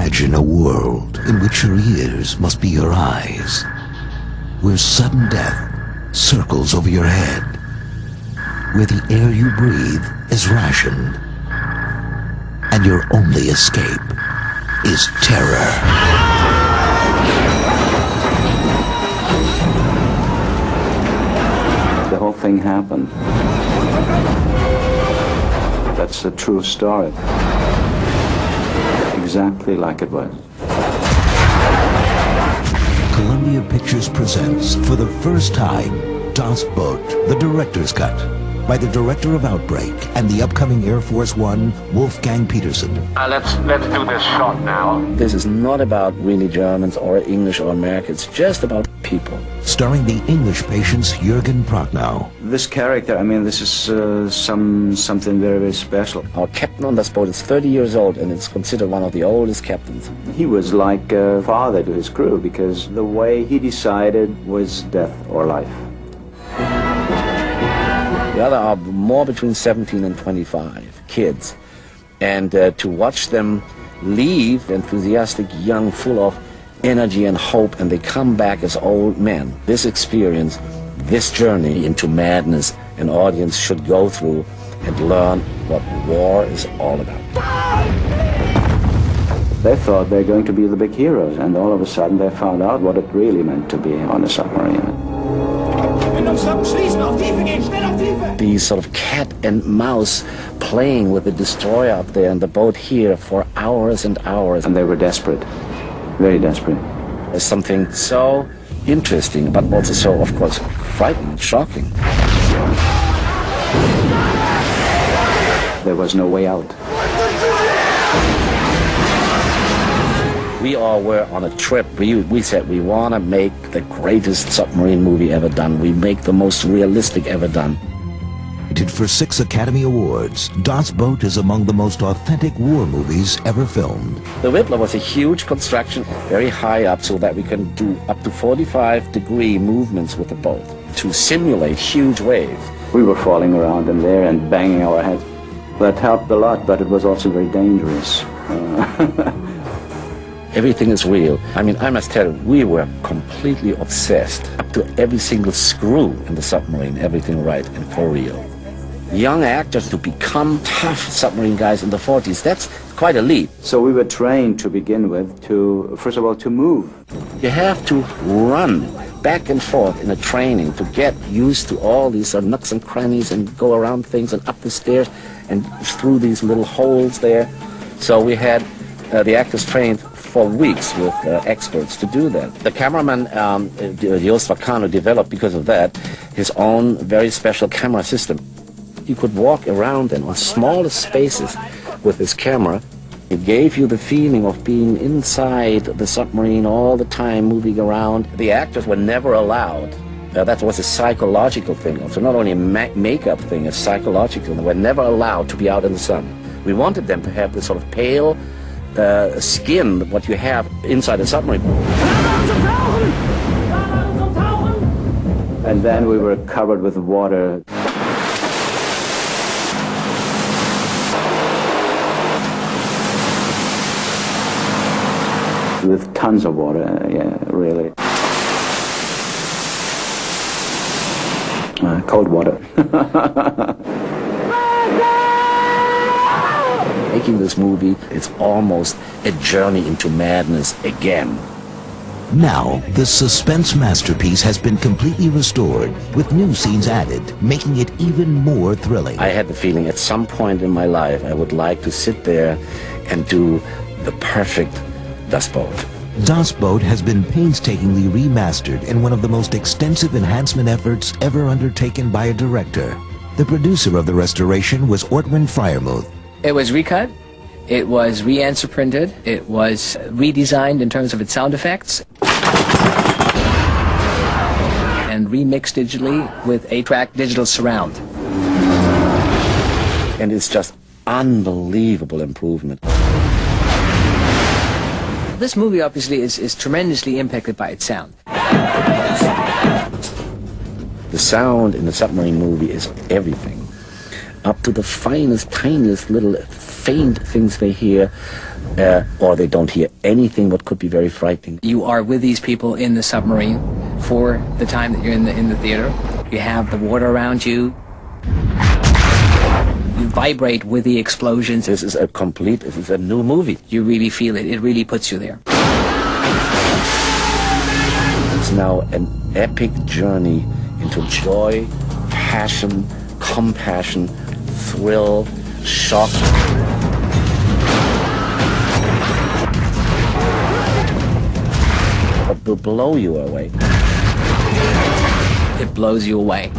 Imagine a world in which your ears must be your eyes, where sudden death circles over your head, where the air you breathe is rationed, and your only escape is terror. The whole thing happened. That's a true story. Exactly like it was. Columbia Pictures presents, for the first time, Das Boot, the director's cut, by the director of Outbreak and the upcoming Air Force One, Wolfgang Petersen. Let's do this shot now. This is not about really Germans or English or American. It's just about people. Starring the English patients Jürgen Prochnow. This character, I mean, this is something very, very special. Our captain on this boat is 30 years old and is considered one of the oldest captains. He was like a father to his crew because the way he decided was death or life. The other are more between 17 and 25 kids. And to watch them leave, enthusiastic, young, full of energy and hope, and they come back as old men. This experience, this journey into madness, an audience should go through and learn what war is all about. They thought they're going to be the big heroes, and all of a sudden they found out what it really meant to be on a submarine. These sort of cat and mouse playing with the destroyer up there and the boat here for hours and hours. And they were desperate, very desperate. There's something so interesting, but also so, of course, frightening, shocking. There was no way out. We all were on a trip. We said we want to make the greatest submarine movie ever done. We make the most realistic ever done. Rated for 6 Academy Awards, Das Boot is among the most authentic war movies ever filmed. The Whippler was a huge construction, very high up, so that we can do up to 45-degree movements with the boat to simulate huge waves. We were falling around in there and banging our heads. That helped a lot, but it was also very dangerous. Everything is real. I mean, I must tell you, we were completely obsessed. Up to every single screw in the submarine, everything right and for real. Young actors to become tough submarine guys in the 40s, that's quite a leap. So we were trained to begin with to, first of all, to move. You have to run back and forth in a training to get used to all these nooks and crannies and go around things and up the stairs and through these little holes there. So we had the actors trained for weeks with experts to do that. The cameraman, Jost Vacano, developed, because of that, his own very special camera system. You could walk around in on smallest spaces with this camera. It gave you the feeling of being inside the submarine all the time, moving around. The actors were never allowed. That was a psychological thing. So not only a makeup thing, a psychological thing. They were never allowed to be out in the sun. We wanted them to have this sort of pale skin, what you have inside a submarine. And then we were covered with water. With tons of water, yeah, really. Cold water. Making this movie, it's almost a journey into madness again. Now, the suspense masterpiece has been completely restored, with new scenes added, making it even more thrilling. I had the feeling at some point in my life I would like to sit there and do the perfect Das Boot. Das Boot has been painstakingly remastered in one of the most extensive enhancement efforts ever undertaken by a director. The producer of the restoration was Ortwin Freiermuth. It was recut, it was re-answer printed, it was redesigned in terms of its sound effects, and remixed digitally with 8-track digital surround. And it's just unbelievable improvement. This movie obviously is tremendously impacted by its sound. The sound in the submarine movie is everything. Up to the finest, tiniest little faint things they hear, or they don't hear anything, what could be very frightening. You are with these people in the submarine for the time that you're in the theater. You have the water around you. You vibrate with the explosions. This is a new movie. You really feel it. It really puts you there. It's now an epic journey into joy, passion, compassion, thrill, shock. It will blow you away. It blows you away.